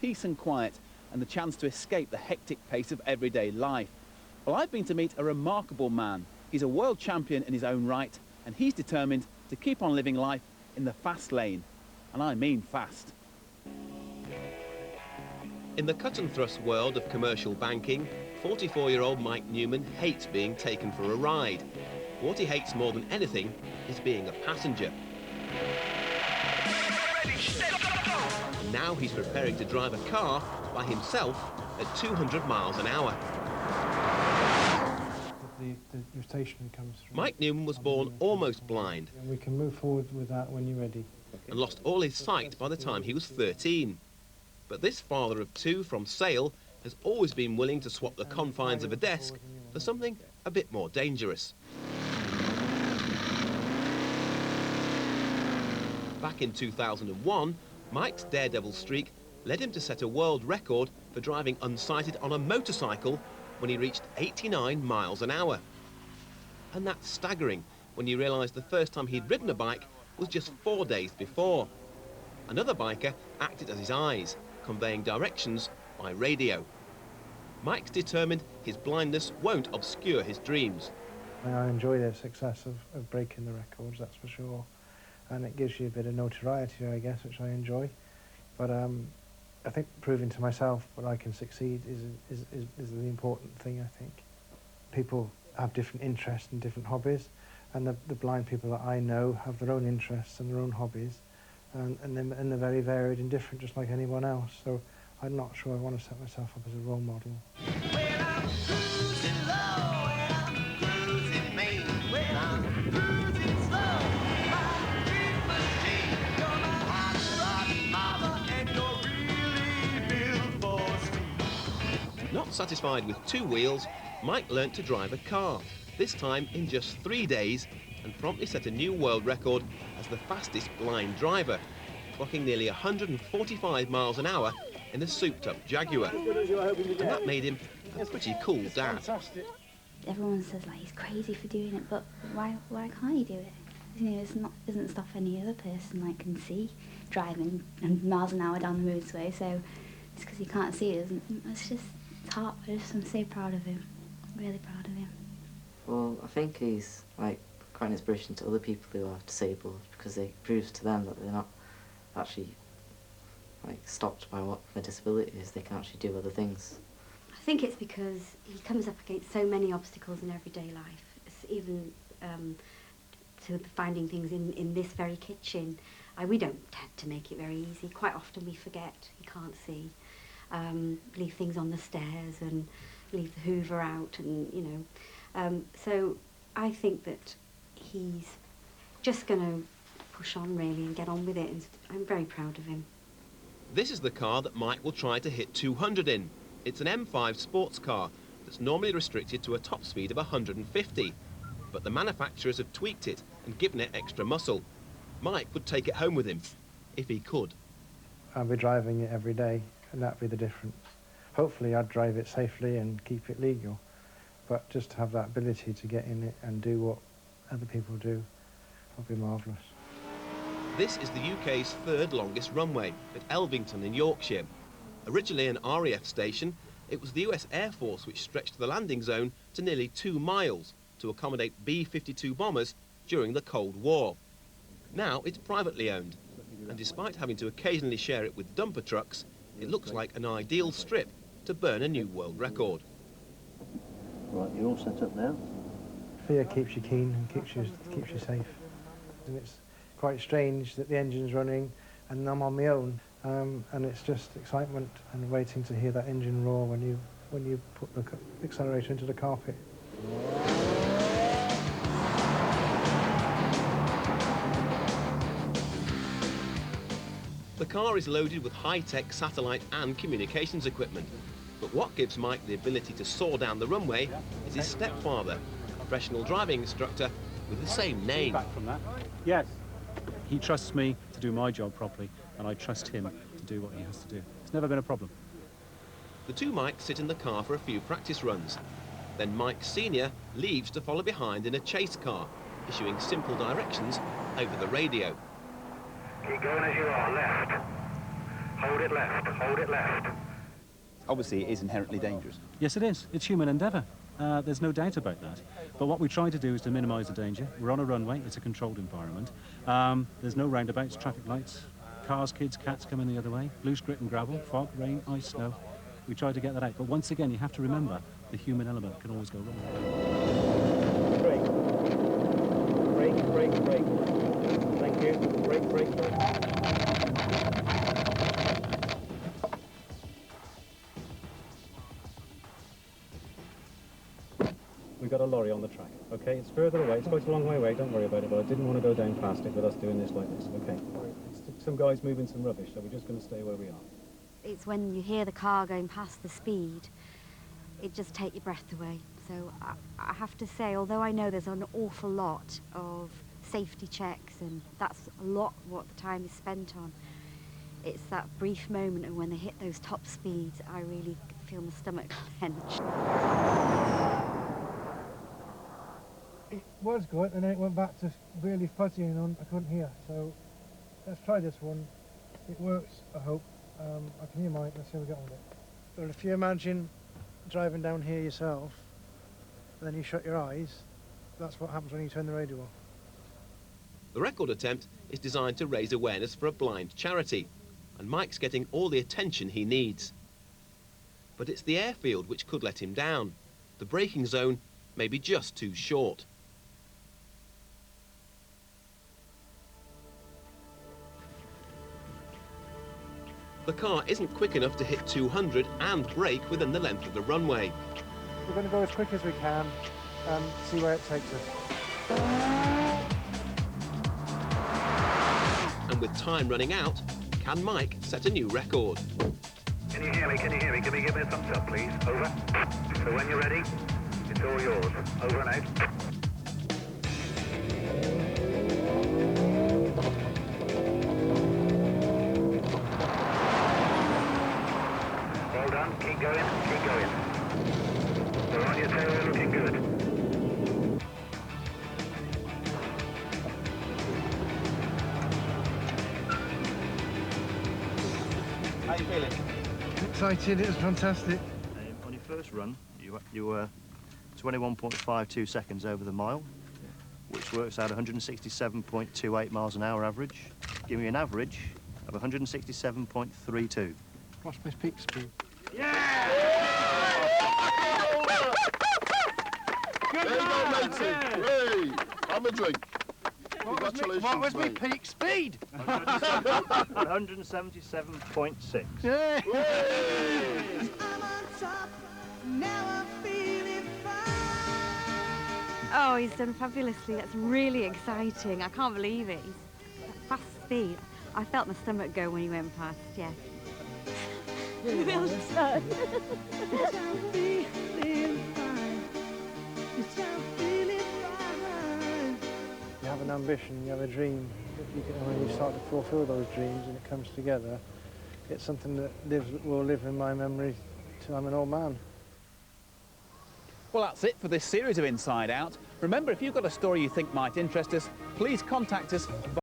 peace and quiet and the chance to escape the hectic pace of everyday life. Well, I've been to meet a remarkable man. He's a world champion in his own right, and he's determined to keep on living life in the fast lane. And I mean fast. In the cut-and-thrust world of commercial banking, 44-year-old Mike Newman hates being taken for a ride. What he hates more than anything is being a passenger. And now he's preparing to drive a car by himself at 200 miles an hour. The rotation comes from... Mike Newman was born almost blind. And we can move forward with that when you're ready. And lost all his sight by the time he was 13. But this father of two from Sale has always been willing to swap the confines of a desk for something a bit more dangerous. Back in 2001, Mike's daredevil streak led him to set a world record for driving unsighted on a motorcycle when he reached 89 miles an hour. And that's staggering when you realise the first time he'd ridden a bike was just 4 days before. Another biker acted as his eyes, conveying directions by radio. Mike's determined his blindness won't obscure his dreams. I enjoy the success of breaking the records, that's for sure. And it gives you a bit of notoriety, I guess, which I enjoy. But I think proving to myself that I can succeed is the important thing, I think. People have different interests and different hobbies, and the blind people that I know have their own interests and their own hobbies, and they're very varied and different, just like anyone else. So I'm not sure I want to set myself up as a role model. Not satisfied with 2 wheels, Mike learnt to drive a car, this time in just 3 days, and promptly set a new world record as the fastest blind driver, clocking nearly 145 miles an hour in a souped-up Jaguar. And that made him a pretty cool dad. Everyone says like he's crazy for doing it, but why can't he do it? You know, isn't stuff any other person like can see driving and miles an hour down the motorway, so it's because he can't see it, it's just, it's hard. I'm so proud of him, really proud of him. Well, I think he's like quite an inspiration to other people who are disabled, because it proves to them that they're not actually like stopped by what their disability is. They can actually do other things. I think it's because he comes up against so many obstacles in everyday life. It's even to finding things in this very kitchen. We don't tend to make it very easy. Quite often we forget, he can't see. Leave things on the stairs and leave the Hoover out, and you know. So I think that he's just going to push on really and get on with it, and I'm very proud of him. This is the car that Mike will try to hit 200 in. It's an M5 sports car that's normally restricted to a top speed of 150, but the manufacturers have tweaked it and given it extra muscle. Mike would take it home with him, if he could. I'll be driving it every day, and that'd be the difference. Hopefully I'd drive it safely and keep it legal, but just to have that ability to get in it and do what other people do would be marvellous. This is the UK's 3rd longest runway at Elvington in Yorkshire. Originally an RAF station, it was the US Air Force which stretched the landing zone to nearly 2 miles to accommodate B-52 bombers during the Cold War. Now it's privately owned, and despite having to occasionally share it with dumper trucks, it looks like an ideal strip to burn a new world record. Right, you're all set up now? Fear keeps you keen and keeps you safe. And it's quite strange that the engine's running and I'm on my own, and it's just excitement and waiting to hear that engine roar when you put the accelerator into the carpet. The car is loaded with high-tech satellite and communications equipment, but what gives Mike the ability to soar down the runway is his stepfather, a professional driving instructor with the same name. Back from that. Yes. He trusts me to do my job properly, and I trust him to do what he has to do. It's never been a problem. The two Mikes sit in the car for a few practice runs. Then Mike Sr. leaves to follow behind in a chase car, issuing simple directions over the radio. Keep going as you are, left. Hold it left, hold it left. Obviously, it is inherently dangerous. Yes, it is. It's human endeavour. There's no doubt about that. But what we try to do is to minimise the danger. We're on a runway. It's a controlled environment. There's no roundabouts, traffic lights, cars, kids, cats coming the other way, loose grit and gravel, fog, rain, ice, snow. We try to get that out. But once again, you have to remember the human element can always go wrong. Brake. Brake, brake, brake. Thank you. Brake, brake, brake. We've got a lorry on the track, okay? It's further away. It's quite a long way away. Don't worry about it, but I didn't want to go down past it with us doing this like this, okay? It's some guys moving some rubbish, so we're just going to stay where we are. It's when you hear the car going past the speed, it just takes your breath away. So I have to say, although I know there's an awful lot of safety checks, and that's a lot what the time is spent on, it's that brief moment of when they hit those top speeds, I really feel my stomach clench. It was good, and then it went back to really fuzzy and I couldn't hear. So let's try this one. It works, I hope. I can hear mine. Let's see how we get on with it. Well, if you imagine driving down here yourself, and then you shut your eyes, that's what happens when you turn the radio off. The record attempt is designed to raise awareness for a blind charity, and Mike's getting all the attention he needs. But it's the airfield which could let him down. The braking zone may be just too short. The car isn't quick enough to hit 200 and brake within the length of the runway. We're going to go as quick as we can and see where it takes us. And with time running out, can Mike set a new record? Can you hear me? Can you hear me? Can you give me a thumbs up, please? Over. So when you're ready, it's all yours. Over and out. Well done. Keep going. Keep going. We're on your tail. You're looking good. How you feeling? Excited, it was fantastic. On your first run, you were 21.52 seconds over the mile, which works out 167.28 miles an hour average, giving you an average of 167.32. What's my peak speed? Yeah! Good man! Hey, have a drink. Congratulations, What was my mate. peak speed? 177.6. Yeah! Oh, he's done fabulously. That's really exciting. I can't believe it. He's at fast speed. I felt my stomach go when he went past, yes. Really Well done. You have an ambition, you have a dream, when you start to fulfil those dreams and it comes together, it's something that will live in my memory till I'm an old man. Well, that's it for this series of Inside Out. Remember, if you've got a story you think might interest us, please contact us via